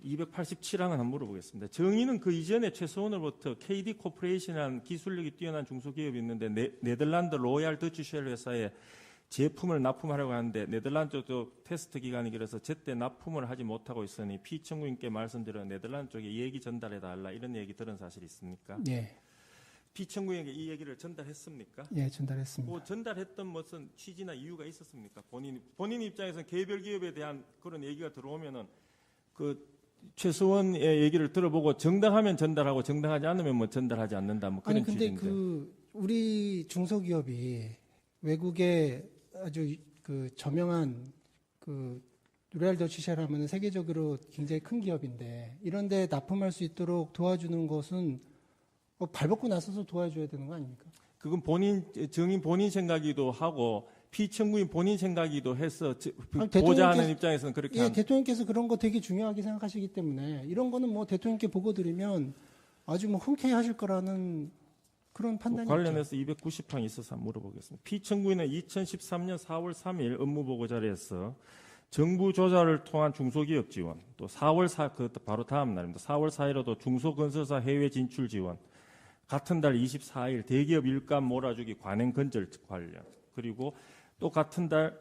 287항은 한번 물어보겠습니다. 정의는 그 이전에 최소원으로부터 KD 코퍼레이션이라는 기술력이 뛰어난 중소기업이 있는데 네덜란드 로얄 더치쉘 회사에 제품을 납품하려고 하는데 네덜란드 쪽 테스트 기간이 길어서 제때 납품을 하지 못하고 있으니 피청구인께 말씀드려 네덜란드 쪽에 이 얘기 전달해달라 이런 얘기 들은 사실 있습니까? 네. 피청구인에게 이 얘기를 전달했습니까? 예, 전달했습니다. 그 전달했던 무슨 취지나 이유가 있었습니까? 본인 입장에서는 개별 기업에 대한 그런 얘기가 들어오면은 그 최수원의 얘기를 들어보고 정당하면 전달하고 정당하지 않으면 뭐 전달하지 않는다 뭐 그런 취지인데. 아니 근데 그 우리 중소기업이 외국에 아주 그 저명한 그 로얄 더치쉘 하면은 세계적으로 굉장히 큰 기업인데 이런데 납품할 수 있도록 도와주는 것은 발벗고 나서서 도와줘야 되는 거 아닙니까? 그건 정인 본인 생각이기도 하고 피청구인 본인 생각이기도 해서 보좌하는 입장에서는 그렇게. 예, 대통령께서 그런 거 되게 중요하게 생각하시기 때문에 이런 거는 뭐 대통령께 보고 드리면 아주 뭐 흔쾌하실 거라는 그런 판단이 관련해서 290항이 있어서 한번 물어보겠습니다. 피청구인은 2013년 4월 3일 업무보고 자리에서 정부 조사를 통한 중소기업 지원, 또 4월 4, 그 바로 다음 날입니다. 4월 4일에도 중소건설사 해외 진출 지원, 같은 달 24일 대기업 일감 몰아주기 관행 건절 관련, 그리고 또 같은 달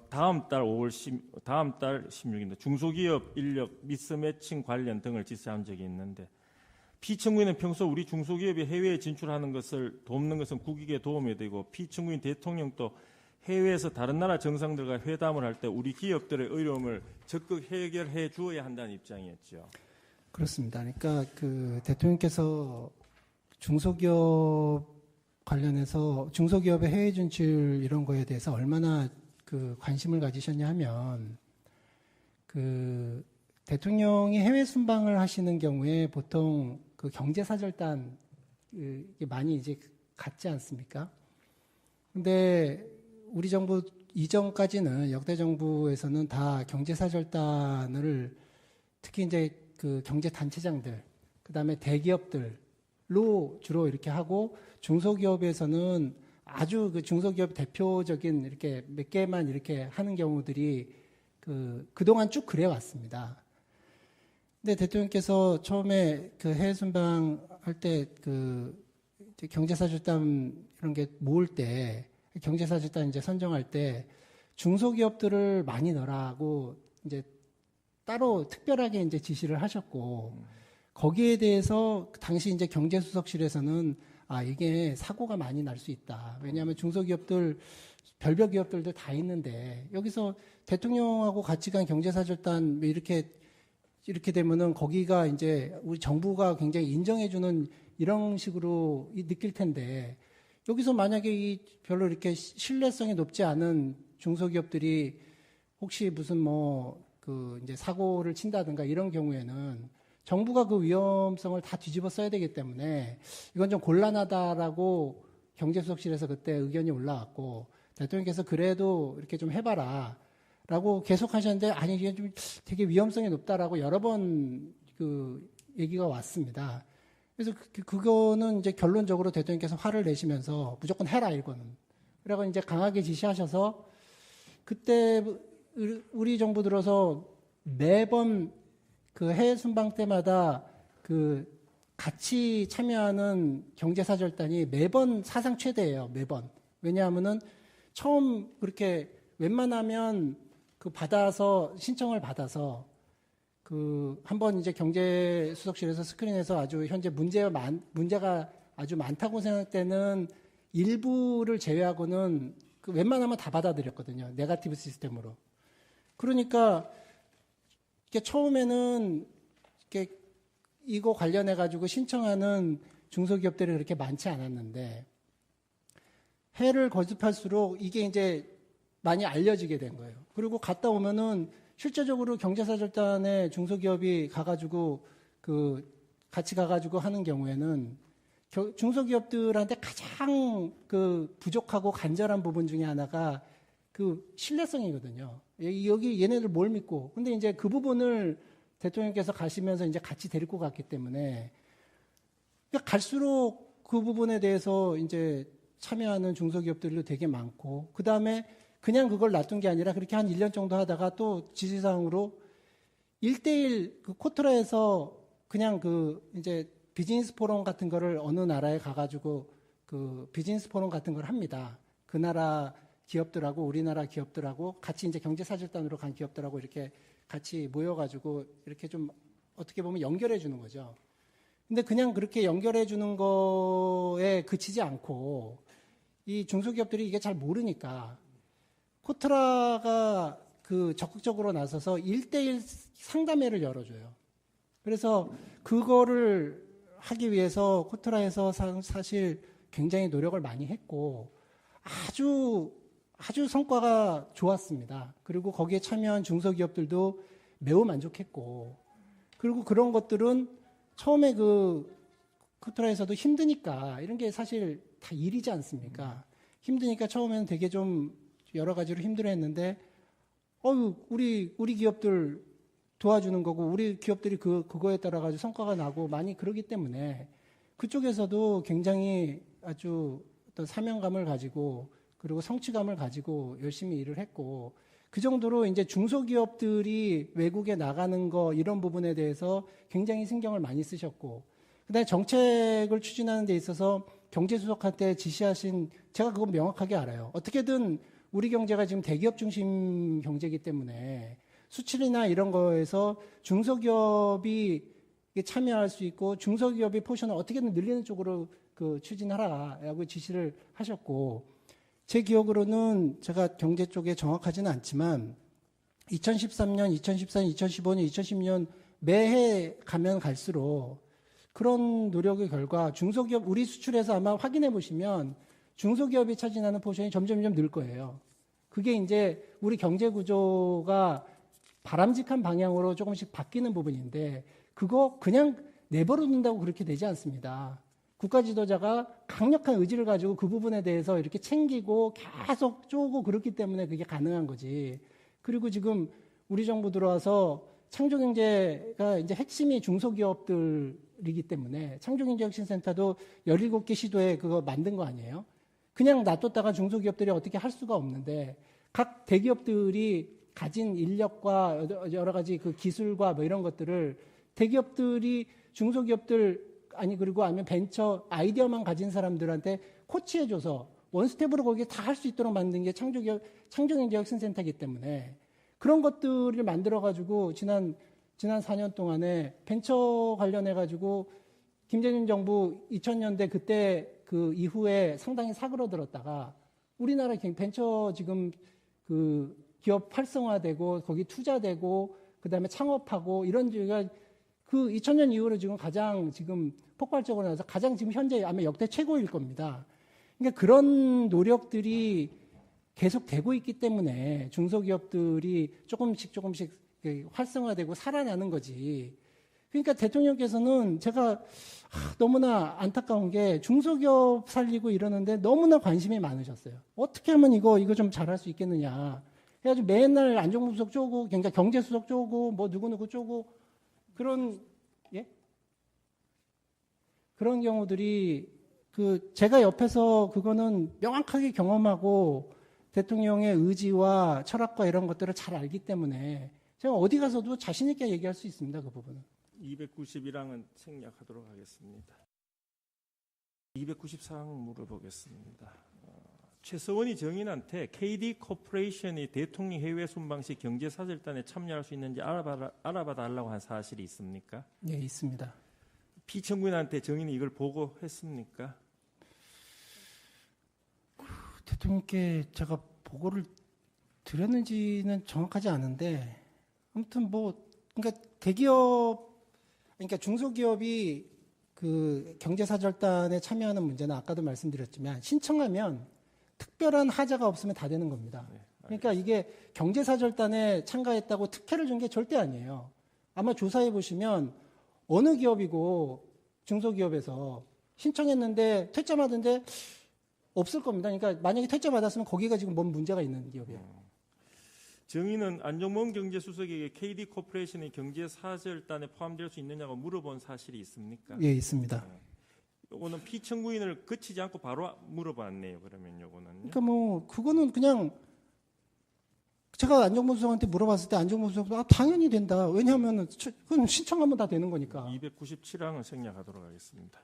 다음 달 16일인데 중소기업 인력 미스매칭 관련 등을 지시한 적이 있는데 피청구인은 평소 우리 중소기업이 해외에 진출하는 것을 돕는 것은 국익에 도움이 되고 피청구인 대통령도 해외에서 다른 나라 정상들과 회담을 할 때 우리 기업들의 어려움을 적극 해결해 주어야 한다는 입장이었죠. 그렇습니다. 그러니까 그 대통령께서 중소기업 관련해서 중소기업의 해외 진출 이런 거에 대해서 얼마나 그 관심을 가지셨냐 하면 그 대통령이 해외 순방을 하시는 경우에 보통 그 경제사절단 이게 많이 이제 갔지 않습니까? 근데 우리 정부 이전까지는 역대 정부에서는 다 경제사절단을 특히 이제 그 경제단체장들, 그 다음에 대기업들로 주로 이렇게 하고 중소기업에서는 아주 그 중소기업 대표적인 이렇게 몇 개만 이렇게 하는 경우들이 그동안 쭉 그래 왔습니다. 근데 대통령께서 처음에 그 해외 순방 할 때 그 경제사절단 이런 게 모을 때 경제사절단 이제 선정할 때 중소기업들을 많이 넣으라고 이제 따로 특별하게 이제 지시를 하셨고 거기에 대해서 당시 이제 경제수석실에서는 이게 사고가 많이 날 수 있다. 왜냐하면 중소기업들 별별 기업들도 다 있는데 여기서 대통령하고 같이 간 경제사절단 이렇게 되면은 거기가 이제 우리 정부가 굉장히 인정해주는 이런 식으로 느낄 텐데 여기서 만약에 별로 이렇게 신뢰성이 높지 않은 중소기업들이 혹시 무슨 이제 사고를 친다든가 이런 경우에는 정부가 그 위험성을 다 뒤집어 써야 되기 때문에 이건 좀 곤란하다라고 경제수석실에서 그때 의견이 올라왔고 대통령께서 그래도 이렇게 좀 해봐라 라고 계속 하셨는데 아니 이게 좀 되게 위험성이 높다라고 여러 번 그 얘기가 왔습니다. 그래서 그거는 이제 결론적으로 대통령께서 화를 내시면서 무조건 해라 이거는. 그래서 이제 강하게 지시하셔서 그때 우리 정부 들어서 매번 그 해외 순방 때마다 그 같이 참여하는 경제사절단이 매번 사상 최대예요. 매번. 왜냐하면은 처음 그렇게 웬만하면 신청을 받아서 한번 이제 경제수석실에서 스크린해서 아주 현재 문제가 아주 많다고 생각되는 일부를 제외하고는 웬만하면 다 받아들였거든요. 네거티브 시스템으로. 그러니까 이게 처음에는 이렇게 이거 관련해가지고 신청하는 중소기업들이 그렇게 많지 않았는데 해를 거듭할수록 이게 이제 많이 알려지게 된 거예요. 그리고 갔다 오면은 실제적으로 경제사절단에 중소기업이 가가지고 같이 가가지고 하는 경우에는 중소기업들한테 가장 부족하고 간절한 부분 중에 하나가 신뢰성이거든요. 여기 얘네들 뭘 믿고. 근데 이제 그 부분을 대통령께서 가시면서 이제 같이 데리고 갔기 때문에 갈수록 그 부분에 대해서 이제 참여하는 중소기업들도 되게 많고 그 다음에 그냥 그걸 놔둔 게 아니라 그렇게 한 1년 정도 하다가 또 지시사항으로 1대1 그 코트라에서 그냥 그 이제 비즈니스 포럼 같은 거를 어느 나라에 가가지고 그 비즈니스 포럼 같은 걸 합니다. 그 나라 기업들하고 우리나라 기업들하고 같이 이제 경제사절단으로 간 기업들하고 이렇게 같이 모여가지고 이렇게 좀 어떻게 보면 연결해 주는 거죠. 근데 그냥 그렇게 연결해 주는 거에 그치지 않고 이 중소기업들이 이게 잘 모르니까 코트라가 그 적극적으로 나서서 1대1 상담회를 열어줘요. 그래서 그거를 하기 위해서 코트라에서 사실 굉장히 노력을 많이 했고 아주 성과가 좋았습니다. 그리고 거기에 참여한 중소기업들도 매우 만족했고 그리고 그런 것들은 처음에 그 코트라에서도 힘드니까 이런 게 사실 다 일이지 않습니까? 힘드니까 처음에는 되게 좀 여러 가지로 힘들어했는데 우리 기업들 도와주는 거고 우리 기업들이 그거에 따라 가지고 성과가 나고 많이 그러기 때문에 그쪽에서도 굉장히 아주 어떤 사명감을 가지고 그리고 성취감을 가지고 열심히 일을 했고 그 정도로 이제 중소기업들이 외국에 나가는 거 이런 부분에 대해서 굉장히 신경을 많이 쓰셨고 그다음에 정책을 추진하는 데 있어서 경제수석한테 지시하신 제가 그건 명확하게 알아요. 어떻게든 우리 경제가 지금 대기업 중심 경제이기 때문에 수출이나 이런 거에서 중소기업이 참여할 수 있고 중소기업의 포션을 어떻게든 늘리는 쪽으로 그 추진하라라고 지시를 하셨고 제 기억으로는 제가 경제 쪽에 정확하지는 않지만 2013년, 2014년, 2015년, 2010년 매해 가면 갈수록 그런 노력의 결과 중소기업 우리 수출에서 아마 확인해 보시면 중소기업이 차지하는 포션이 점점 늘 거예요. 그게 이제 우리 경제 구조가 바람직한 방향으로 조금씩 바뀌는 부분인데 그거 그냥 내버려 둔다고 그렇게 되지 않습니다. 국가 지도자가 강력한 의지를 가지고 그 부분에 대해서 이렇게 챙기고 계속 쪼고 그렇기 때문에 그게 가능한 거지. 그리고 지금 우리 정부 들어와서 창조경제가 이제 핵심이 중소기업들이기 때문에 창조경제혁신센터도 17개 시도에 그거 만든 거 아니에요? 그냥 놔뒀다가 중소기업들이 어떻게 할 수가 없는데 각 대기업들이 가진 인력과 여러 가지 그 기술과 뭐 이런 것들을 대기업들이 중소기업들 그리고 아니면 벤처 아이디어만 가진 사람들한테 코치해줘서 원스텝으로 거기에 다 할 수 있도록 만든 게 창조경제혁신센터이기 때문에 그런 것들을 만들어가지고 지난 4년 동안에 벤처 관련해가지고 김대중 정부 2000년대 그때 그 이후에 상당히 사그러들었다가 우리나라 벤처 지금 그 기업 활성화되고 거기 투자되고 그다음에 창업하고 이런 지가 그 2000년 이후로 지금 가장 지금 폭발적으로 나서 가장 지금 현재 아마 역대 최고일 겁니다. 그러니까 그런 노력들이 계속 되고 있기 때문에 중소기업들이 조금씩 활성화되고 살아나는 거지. 그러니까 대통령께서는 제가 너무나 안타까운 게 중소기업 살리고 이러는데 너무나 관심이 많으셨어요. 어떻게 하면 이거 좀 잘할 수 있겠느냐. 그래가지고 맨날 안종무수석 쪼고, 그러니까 경제수석 쪼고, 뭐 누구누구 쪼고 그런 경우들이 제가 옆에서 그거는 명확하게 경험하고 대통령의 의지와 철학과 이런 것들을 잘 알기 때문에 제가 어디 가서도 자신 있게 얘기할 수 있습니다. 그 부분은. 291항은 생략하도록 하겠습니다. 294항 물어보겠습니다. 최서원이 정인한테 KD 코퍼레이션이 대통령 해외 순방 시 경제사절단에 참여할 수 있는지 알아봐 달라고 한 사실이 있습니까? 네, 있습니다. 피청구인한테 정인이 이걸 보고했습니까? 대통령께 제가 보고를 드렸는지는 정확하지 않은데 아무튼 그러니까 그러니까 중소기업이 그 경제사절단에 참여하는 문제는 아까도 말씀드렸지만 신청하면 특별한 하자가 없으면 다 되는 겁니다. 그러니까 이게 경제사절단에 참가했다고 특혜를 준 게 절대 아니에요. 아마 조사해 보시면 어느 기업이고 중소기업에서 신청했는데 퇴짜 받은데 없을 겁니다. 그러니까 만약에 퇴짜 받았으면 거기가 지금 뭔 문제가 있는 기업이에요. 정의는 안종범 경제수석에게 KD 코퍼레이션의 경제사절단에 포함될 수 있느냐고 물어본 사실이 있습니까? 예, 있습니다. 요거는 피청구인을 거치지 않고 바로 물어봤네요. 그러면 요거는. 그러니까 그거는 그냥 제가 안정범 수석한테 물어봤을 때 안정범 수석도 당연히 된다. 왜냐하면 그건 신청하면 다 되는 거니까. 297항을 생략하도록 하겠습니다.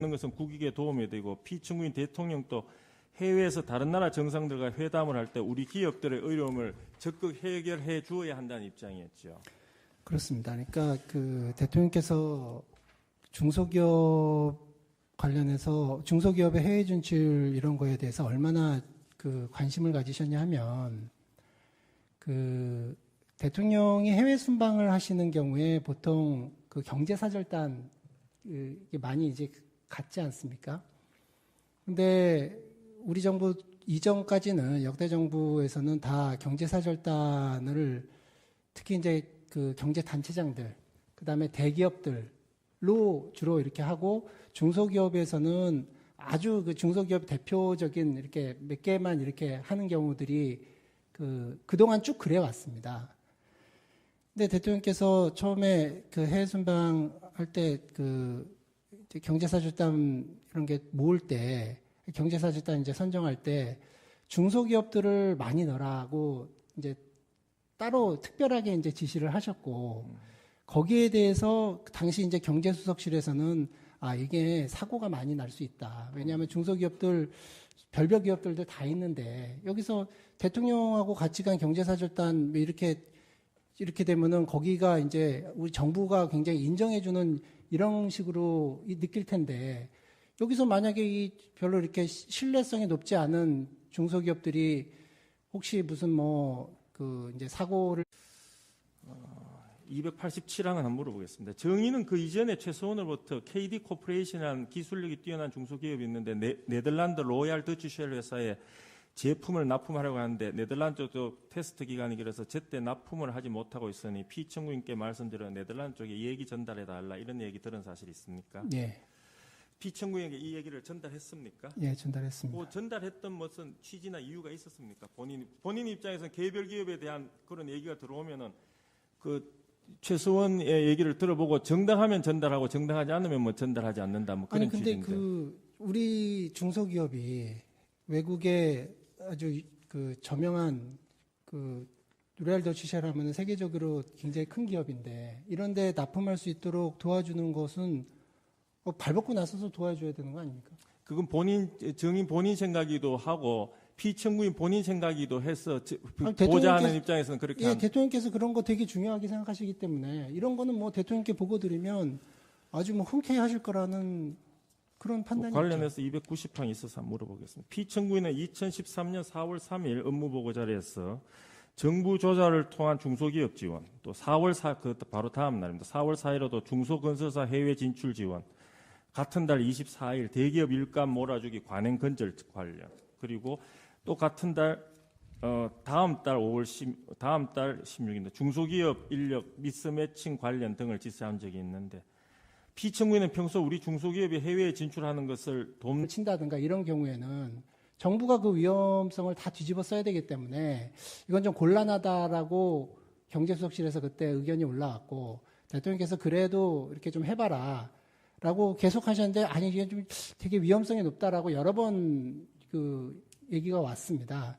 하는 것은 국익에 도움이 되고 피청구인 대통령도 해외에서 다른 나라 정상들과 회담을 할 때 우리 기업들의 어려움을 적극 해결해 주어야 한다는 입장이었죠. 그렇습니다. 그러니까 그 대통령께서 중소기업 관련해서 중소기업의 해외 진출 이런 거에 대해서 얼마나 그 관심을 가지셨냐 하면 그 대통령이 해외 순방을 하시는 경우에 보통 그 경제사절단 이게 많이 이제 갔지 않습니까? 근데 우리 정부 이전까지는 역대 정부에서는 다 경제사절단을 특히 이제 그 경제단체장들, 그 다음에 대기업들로 주로 이렇게 하고 중소기업에서는 아주 그 중소기업 대표적인 이렇게 몇 개만 이렇게 하는 경우들이 그동안 쭉 그래 왔습니다. 근데 대통령께서 처음에 그 해외 순방 할 때 경제사절단 이런 게 모을 때 경제사절단 이제 선정할 때 중소기업들을 많이 넣으라고 이제 따로 특별하게 이제 지시를 하셨고 거기에 대해서 당시 이제 경제수석실에서는 이게 사고가 많이 날 수 있다. 왜냐하면 중소기업들 별별 기업들도 다 있는데 여기서 대통령하고 같이 간 경제사절단 이렇게 되면은 거기가 이제 우리 정부가 굉장히 인정해주는 이런 식으로 느낄 텐데 여기서 만약에 별로 이렇게 신뢰성이 높지 않은 중소기업들이 혹시 무슨 이제 사고를 287항은 한번 물어보겠습니다. 정의는 그 이전에 최소원으로부터 KD 코퍼레이션이라는 기술력이 뛰어난 중소기업이 있는데 네덜란드 로얄 더치쉘 회사에 제품을 납품하려고 하는데 네덜란드 쪽 테스트 기간이 길어서 제때 납품을 하지 못하고 있으니 피청구인께 말씀드려 네덜란드 쪽에 이 얘기 전달해달라 이런 얘기 들은 사실 있습니까? 예. 피청구인에게 이 얘기를 전달했습니까? 예, 전달했습니다. 그 전달했던 무슨 취지나 이유가 있었습니까? 본인 입장에서는 개별 기업에 대한 그런 얘기가 들어오면은 그 최수원의 얘기를 들어보고 정당하면 전달하고 정당하지 않으면 전달하지 않는다 뭐 그런 근데 취지인데. 우리 중소기업이 외국에 아주 그 저명한 로얄 더치쉘 하면은 세계적으로 굉장히 큰 기업인데 이런데 납품할 수 있도록 도와주는 것은 발벗고 나서서 도와줘야 되는 거 아닙니까? 그건 정인 본인 생각이기도 하고 피청구인 본인 생각이기도 해서 보좌하는 입장에서는 그렇게 예, 대통령께서 그런 거 되게 중요하게 생각하시기 때문에 이런 거는 대통령께 보고 드리면 아주 흔쾌히 하실 거라는 그런 판단이 관련해서 290항이 있어서 한번 물어보겠습니다. 피청구인은 2013년 4월 3일 업무보고 자리에서 정부 조달을 통한 중소기업 지원, 또 4월 4, 바로 다음 날입니다. 4월 4일에도 중소건설사 해외 진출 지원, 같은 달 24일 대기업 일감 몰아주기 관행 건절 관련, 그리고 또 같은 달 다음 달 16일인데 중소기업 인력 미스매칭 관련 등을 지시한 적이 있는데 피청구인은 평소 우리 중소기업이 해외에 진출하는 것을 친다든가 이런 경우에는 정부가 그 위험성을 다 뒤집어 써야 되기 때문에 이건 좀 곤란하다라고 경제수석실에서 그때 의견이 올라왔고 대통령께서 그래도 이렇게 좀 해봐라 라고 계속 하셨는데 아니 이게 좀 되게 위험성이 높다라고 여러 번 얘기가 왔습니다.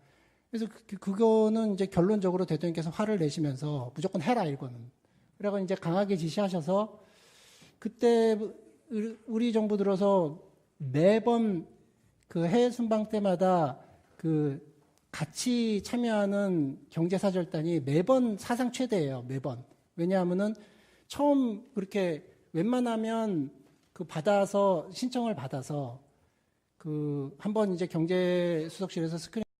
그래서 그거는 이제 결론적으로 대통령께서 화를 내시면서 무조건 해라 이거는. 그래서 이제 강하게 지시하셔서 그때 우리 정부 들어서 매번 그 해외 순방 때마다 같이 참여하는 경제사절단이 매번 사상 최대예요. 매번. 왜냐하면은 처음 그렇게 웬만하면 신청을 받아서 한번 이제 경제수석실에서 스크린